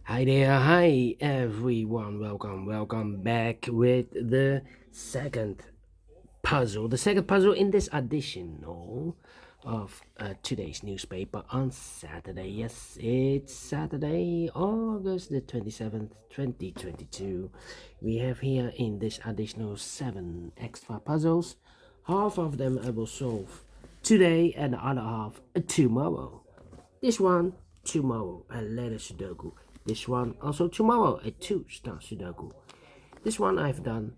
Hi there, hi everyone, welcome back with the second puzzle. The second puzzle in this edition of today's newspaper on Saturday. Yes, it's Saturday, August the 27th, 2022. We have here in this additional 7 extra puzzles. Half of them I will solve today and the other half tomorrow. This one tomorrow, a letter Sudoku. This one also tomorrow, a 2-star Sudoku. This one I've done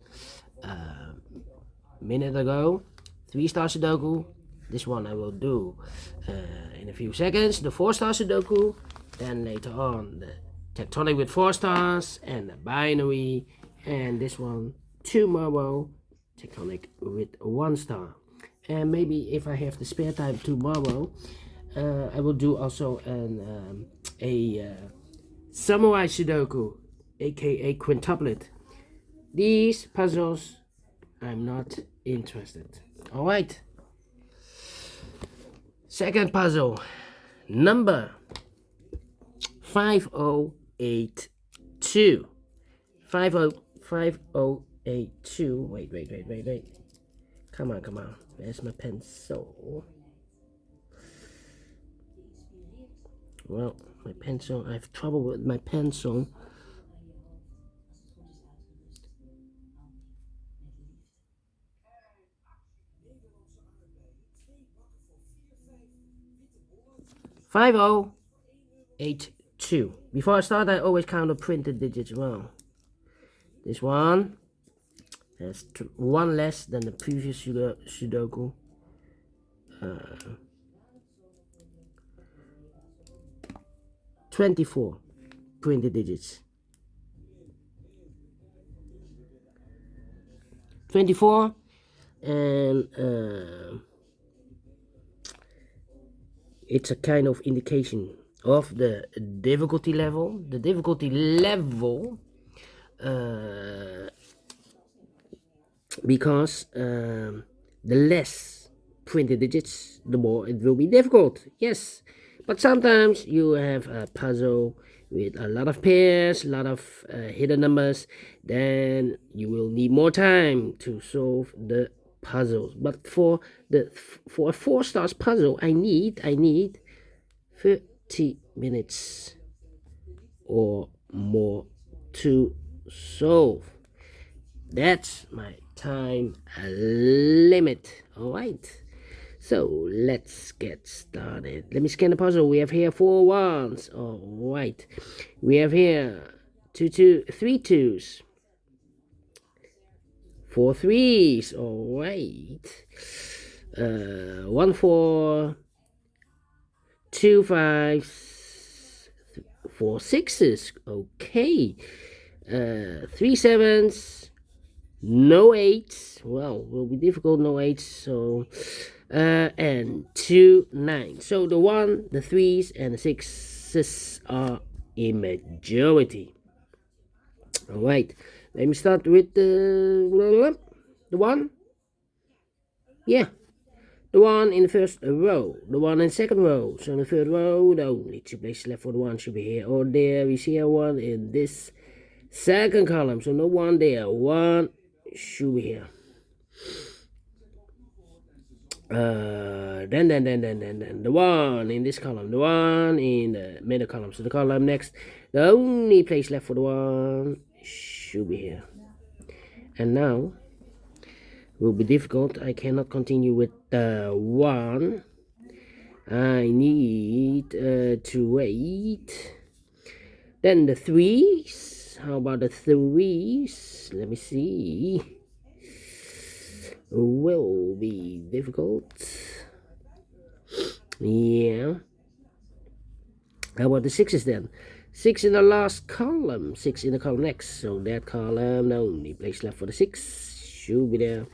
a minute ago, 3-star Sudoku. This one I will do in a few seconds, the 4-star Sudoku. Then later on, the tectonic with 4 stars and the binary. And this one tomorrow, tectonic with 1 star. And maybe if I have the spare time tomorrow, I will do also a samurai Sudoku, aka quintuplet. These puzzles, I'm not interested. Alright. Second puzzle, number 5082. 5082. Wait. Come on. Where's my pencil? Well, my pencil, I have trouble with my pencil. Five 5082. Before I start, I always count the printed digits well. This one has 1 less than the previous Sudoku. 24 printed digits. 24 and it's a kind of indication of the difficulty level. The difficulty level because the less printed digits, the more it will be difficult. Yes, but sometimes you have a puzzle with a lot of pairs, a lot of hidden numbers, then you will need more time to solve the puzzles. But for a 4 stars puzzle, I need 30 minutes or more to solve. That's my time limit. All right. So let's get started. Let me scan the puzzle. We have here 4 ones. All right. We have here 3 twos, 4 threes. All right. 1 4, 2 fives, 4 sixes. Okay. 3 sevens. No 8s. Well, will be difficult. No 8s. So. And 2 9s. So the 1, the 3s, and the 6s are a majority. All right. Let me start with the 1. Yeah. The 1 in the first row. The 1 in the second row. So in the third row, the only 2 places left for the 1 should be here or there. We see a 1 in this second column. So no 1 there. 1 should be here. Then the 1 in this column, the 1 in the middle column. So the column next, the only place left for the 1 should be here. And now will be difficult. I cannot continue with the 1. I need to wait. Then the 3s. How about the 3s? Let me see. Will be difficult. Yeah. How about the 6s then? 6 in the last column, 6 in the column next. So that column, the only place left for the 6 should be there.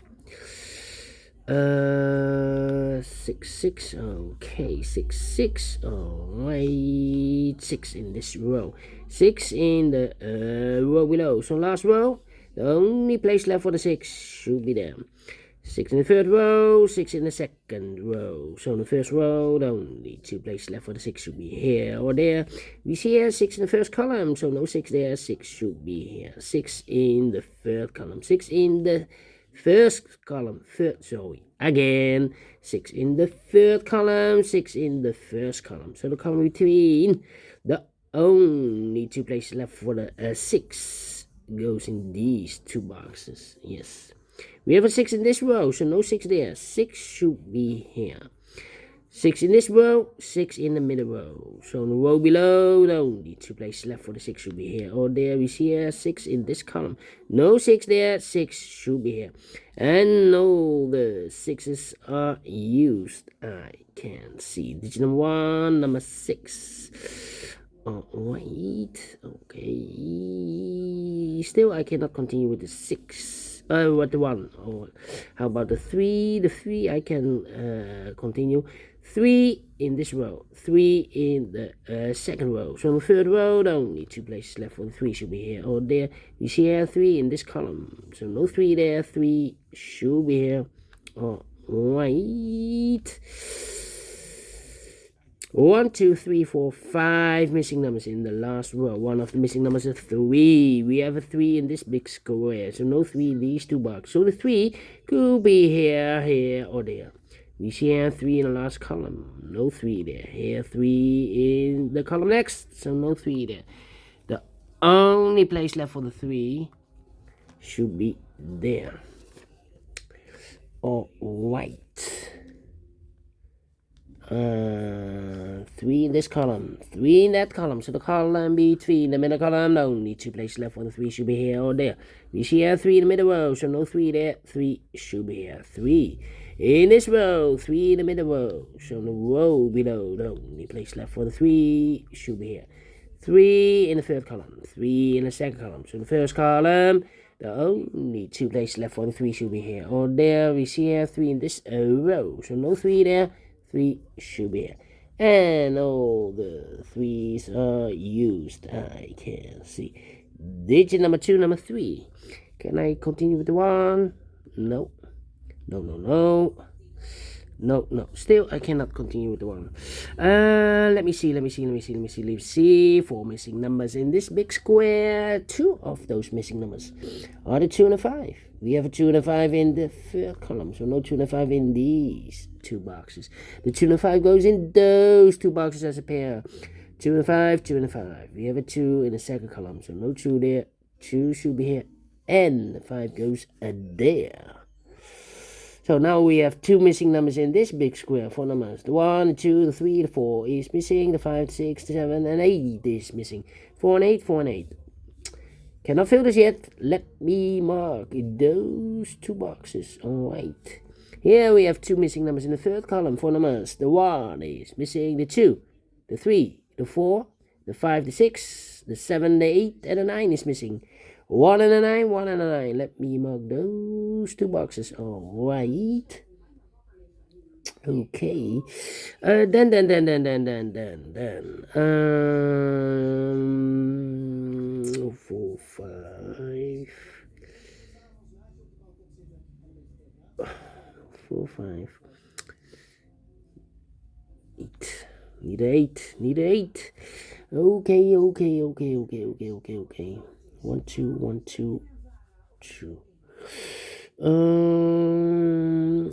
6. Okay, 6. All right, 6 in this row, 6 in the row below. So last row, the only place left for the 6 should be there. 6 in the third row, 6 in the second row. So in the first row, the only 2 places left for the 6 should be here or there. We see here 6 in the first column, so no 6 there, 6 should be here. 6 in the third column, 6 in the first column, again, 6 in the third column, 6 in the first column. So the column between the only 2 places left for the 6 goes in these 2 boxes. Yes. We have a 6 in this row, so no 6 there. 6 should be here. 6 in this row, 6 in the middle row. So in the row below, the only 2 places left for the 6 should be here or there. We see here 6 in this column. No 6 there, 6 should be here. And all the 6s are used. I can see digit number 1, number 6. Alright, okay. Still, I cannot continue with the 6. What the 1? Oh, how about the 3? The 3 I can continue. 3 in this row, 3 in the second row. So in the third row, the only 2 places left for the 3 should be here or there. You see here 3 in this column. So no 3 there, 3 should be here. Alright. 1, 2, 3, 4, 5 missing numbers in the last row. One of the missing numbers is 3. We have a 3 in this big square, so no 3 in these 2 boxes. So the 3 could be here, here, or there. We see here 3 in the last column, no 3 there. Here 3 in the column next, so no 3 there. The only place left for the 3 should be there. Alright. 3 in this column, 3 in that column. So the column between the middle column, the only 2 places left for the 3 should be here or there. We see here 3 in the middle row, so no 3 there, 3 should be here. 3 in this row, 3 in the middle row, so the row below, the only place left for the 3 should be here. 3 in the third column, 3 in the second column. So the first column, the only 2 places left for the 3 should be here or there. We see here 3 in this row, so no 3 there, 3 should be here. And all the 3s are used. I can see. Digit number 2, number 3. Can I continue with the 1? No. No. Still, I cannot continue with the 1. Let me see. Let's see. 4 missing numbers in this big square. 2 of those missing numbers are the 2 and the 5. We have a 2 and a 5 in the third column, so no 2 and a 5 in these 2 boxes. The 2 and a 5 goes in those 2 boxes as a pair. 2 and a 5, 2 and a 5. We have a 2 in the second column, so no 2 there. 2 should be here, and the 5 goes there. So now we have 2 missing numbers in this big square. 4 numbers. The 1, the 2, the 3, the 4 is missing. The 5, 6, the 7, and 8 is missing. 4 and 8, 4 and 8. Cannot fill this yet. Let me mark those 2 boxes. Alright. Here we have 2 missing numbers in the third column. 4 numbers. The 1 is missing. The 2, the 3, the 4, the 5, the 6, the 7, the 8, and the 9 is missing. 1 and a 9, 1 and a 9. Let me mark those 2 boxes. Alright. Okay. Then. 4, 5. 4, 5. 8. Need 8. Okay. 1, 2, 1, 2, 2.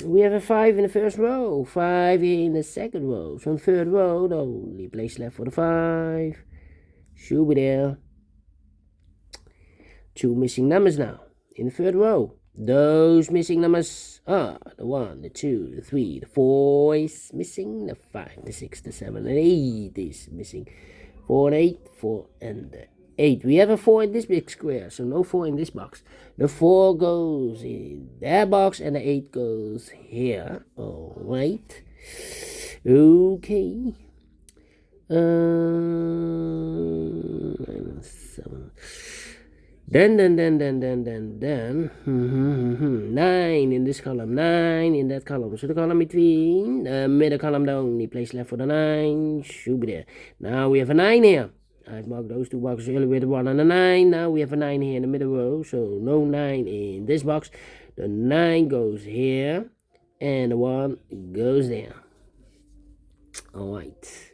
We have a 5 in the first row, 5 in the second row. So in the third row, the only place left for the 5 should be there. 2 missing numbers now in the third row. Those missing numbers are the 1, the 2, the 3, the 4 is missing, the 5, the 6, the 7, and 8 is missing. 4 and 8, 4 and 8. We have a 4 in this big square, so no 4 in this box. The 4 goes in that box, and the 8 goes here. Alright. Okay. 7. Then. 9 in this column, 9 in that column. So the column between the middle column, the only place left for the 9 should be there. Now we have a 9 here. I've marked those 2 boxes earlier with a 1 and a 9. Now we have a 9 here in the middle row, so no 9 in this box. The 9 goes here, and the 1 goes there. Alright.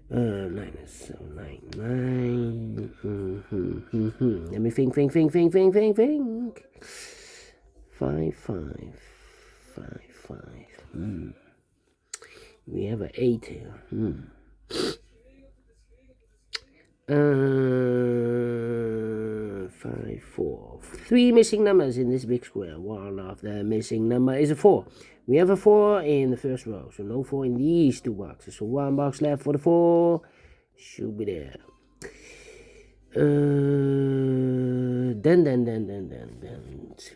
9 is so 9. Let me think. 5, 5. We have an 8 here. 5, 4. 3 missing numbers in this big square. One of the missing number is a 4. We have a 4 in the first row, so no 4 in these 2 boxes. So 1 box left for the 4. Should be there. Then 2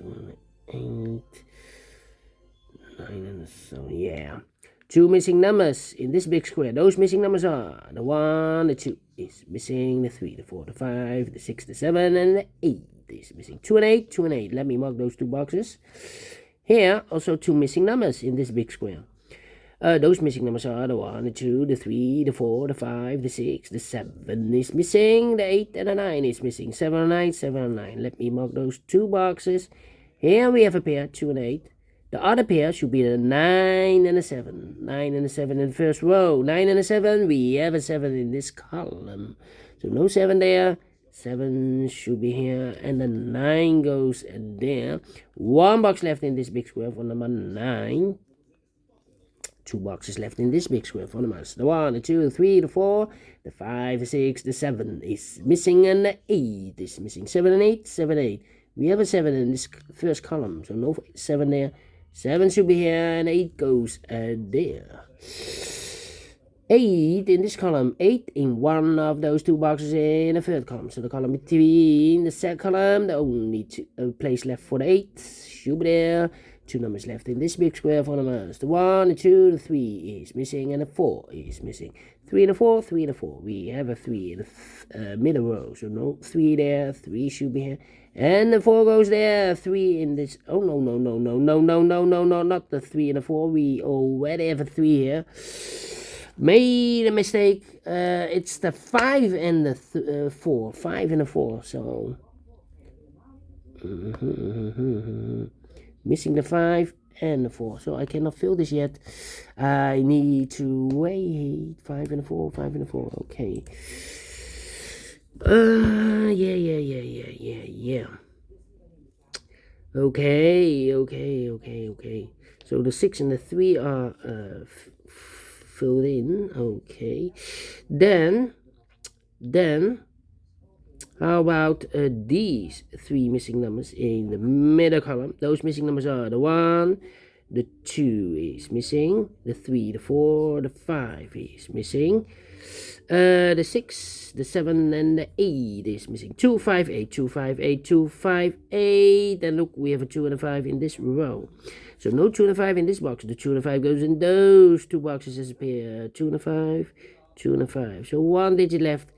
and 8, 9 and so yeah. 2 missing numbers in this big square. Those missing numbers are the 1, the 2 is missing, the 3, the 4, the 5, the 6, the 7, and the 8 is missing. 2 and 8, 2 and 8. Let me mark those 2 boxes. Here, also 2 missing numbers in this big square. Those missing numbers are the 1, the 2, the 3, the 4, the 5, the 6, the 7 is missing, the 8 and the 9 is missing. 7 and 9, 7 and 9. Let me mark those 2 boxes. Here we have a pair, 2 and 8. The other pair should be the 9 and the 7. 9 and the 7 in the first row. 9 and the 7, we have a 7 in this column. So no 7 there. 7 should be here. And the 9 goes there. 1 box left in this big square for number 9. 2 boxes left in this big square for numbers. The 1, the 2, the 3, the 4, the 5, the 6, the 7 is missing. And the 8 is missing. 7 and 8, 7, 8. We have a 7 in this first column. So no 7 there. 7 should be here, and 8 goes there. 8 in this column, 8 in one of those 2 boxes in the third column. So the column between the second column, the only place left for the 8 should be there. 2 numbers left in this big square for numbers. The 1, the 2, the 3 is missing, and the 4 is missing. 3 and a 4, 3 and a 4. We have a 3 in the middle row, so no 3 there. 3 should be here. And the 4 goes there. 3 in this. Oh, no, not the 3 and the 4. We already have a 3 here. Made a mistake. It's the 5 and the 4. 5 and the 4. So. Missing the 5 and the 4. So I cannot fill this yet. I need to wait. 5 and the 4. 5 and the 4. Okay. Yeah. Okay. So the 6 and the 3 are filled in. Okay. Then how about these 3 missing numbers in the middle column? Those missing numbers are the 1, the 2 is missing, the 3, the 4, the 5 is missing, the 6, the 7, and the 8 is missing. 2, 5, 8, 2, 5, 8, 2, 5, 8. And look, we have a 2 and a 5 in this row. So no 2 and a 5 in this box. The 2 and a 5 goes in those 2 boxes as a pair. 2 and a 5, 2 and a 5. So 1 digit left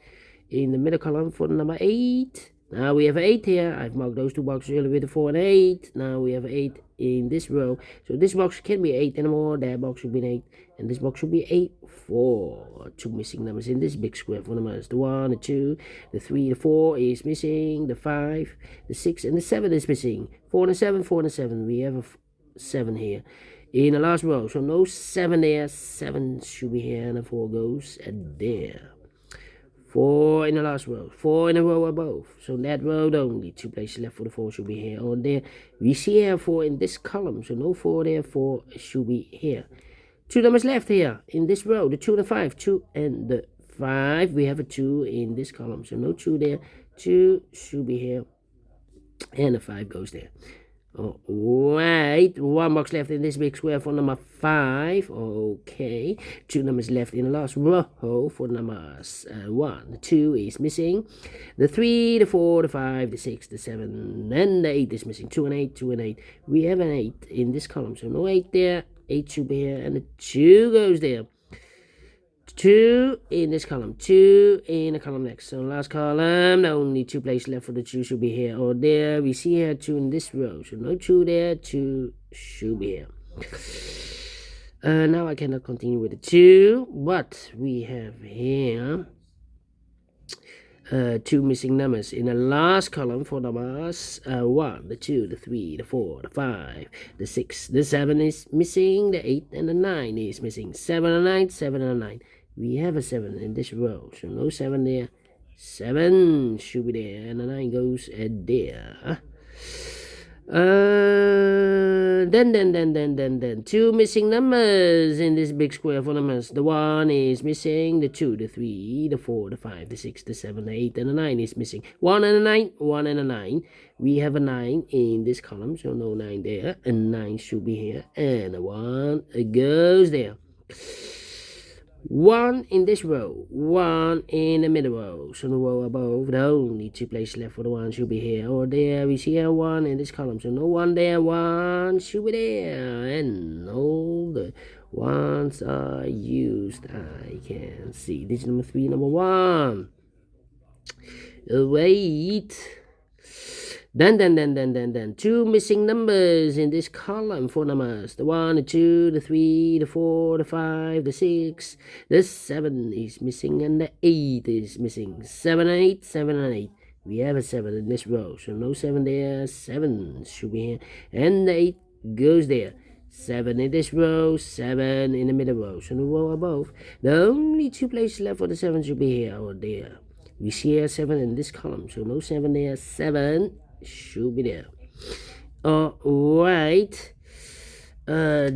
in the middle column for the number 8. Now we have an 8 here. I've marked those 2 boxes earlier with a 4 and 8. Now we have an 8 in this row. So this box can be 8 anymore. That box should be an 8. And this box should be 8, 4. 2 missing numbers in this big square for numbers. The 1, the 2, the 3, the 4 is missing. The 5, the 6, and the 7 is missing. 4 and a 7, 4 and a 7. We have a 7 here in the last row. So no 7 there. 7 should be here. And the 4 goes there. 4 in the last row, 4 in a row above. So that row, only 2 places left for the 4 should be here or there. We see here 4 in this column, so no 4 there, 4 should be here. 2 numbers left here in this row, the 2 and the 5, 2 and the 5. We have a 2 in this column, so no 2 there, 2 should be here, and the 5 goes there. Alright, 1 box left in this big square for number 5. Okay, 2 numbers left in the last row for numbers 1. The 2 is missing. The 3, the 4, the 5, the 6, the 7, and the 8 is missing. 2 and 8, 2 and 8. We have an 8 in this column, so no 8 there. 8 should be here, and the 2 goes there. 2 in this column, 2 in the column next. So last column, only 2 places left for the 2 should be here or there. We see here 2 in this row, so no 2 there, 2 should be here. Now I cannot continue with the 2, but we have here two missing numbers in the last column for numbers 1, the 2, the 3, the 4, the 5, the 6, the 7 is missing, the 8 and the 9 is missing. 7 and 9, 7 and 9. We have a 7 in this row, so no 7 there. 7 should be there, and the 9 goes there. Then two missing numbers in this big square for numbers. The 1 is missing, the 2, the 3, the 4, the 5, the 6, the 7, the 8, and the 9 is missing. 1 and a 9, 1 and a 9. We have a 9 in this column, so no 9 there, and 9 should be here, and a 1 goes there. 1 in this row, 1 in the middle row, so the row above, the only two places left for the 1 should be here or there. We see a 1 in this column, so no 1 there, 1 should be there, and all the 1s are used. I can see this is number 3, number 1. Wait. Then two missing numbers in this column for numbers. The 1, the 2, the 3, the 4, the 5, the 6, the 7 is missing, and the 8 is missing. 7 and 8, 7 and 8. We have a 7 in this row, so no 7 there. 7 should be here, and the 8 goes there. 7 in this row, 7 in the middle row, so no row above. The only two places left for the 7 should be here or there. We see a 7 in this column, so no 7 there. 7 should be there. Alright. Then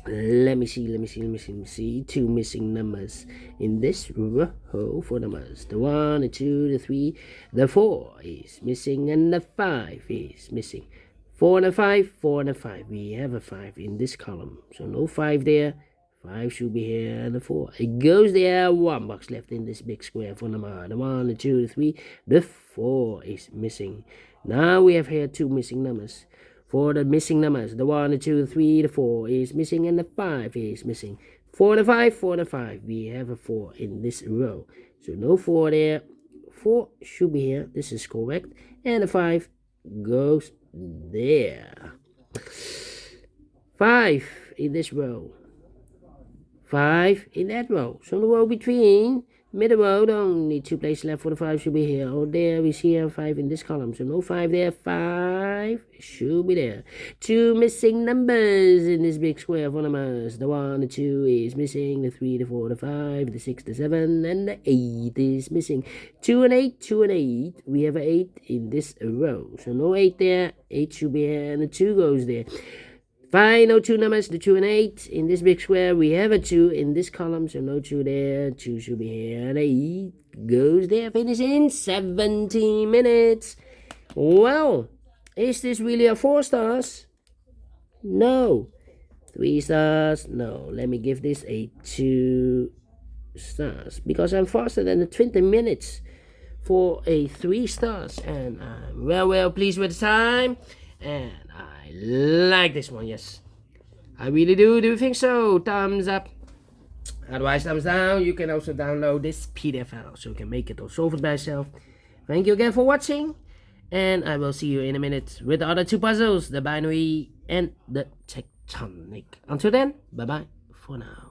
let me see two missing numbers in this row for numbers. The 1, the 2, the 3, the 4 is missing, and the 5 is missing. 4 and a 5, 4 and a 5. We have a 5 in this column, so no 5 there. 5 should be here, and the 4 it goes there. 1 box left in this big square for number. The 1, the 2, the 3, the 4 is missing. Now we have here two missing numbers. For the missing numbers, the 1, the 2, the 3, the 4 is missing, and the 5 is missing. 4 and a 5, 4 and a 5. We have a 4 in this row, so no 4 there. 4 should be here. This is correct, and the 5 goes there. 5 in this row. 5 in that row. So the row between, middle row, the only two places left for the 5 should be here or there. We see a 5 in this column, so no 5 there. 5 should be there. Two missing numbers in this big square for numbers. The 1, the 2 is missing, the 3, the 4, the 5, the 6, the 7, and the 8 is missing. 2 and 8, 2 and 8. We have an 8 in this row, so no 8 there. 8 should be here, and the 2 goes there. Final two numbers, the 2 and 8 in this big square. We have a 2 in this column, so no 2 there. 2 should be here. The 8 goes there. Finish in 17 minutes. Well, is this really a 4 stars? No. 3 stars? No. Let me give this a 2 stars because I'm faster than the 20 minutes for a 3 stars, and I'm well pleased with the time, and I like this one. Yes, I really do. Do you think so? Thumbs up. Otherwise, thumbs down. You can also download this PDF file so you can make it or solve it by yourself. Thank you again for watching, and I will see you in a minute with the other two puzzles, the binary and the tectonic. Until then, bye bye for now.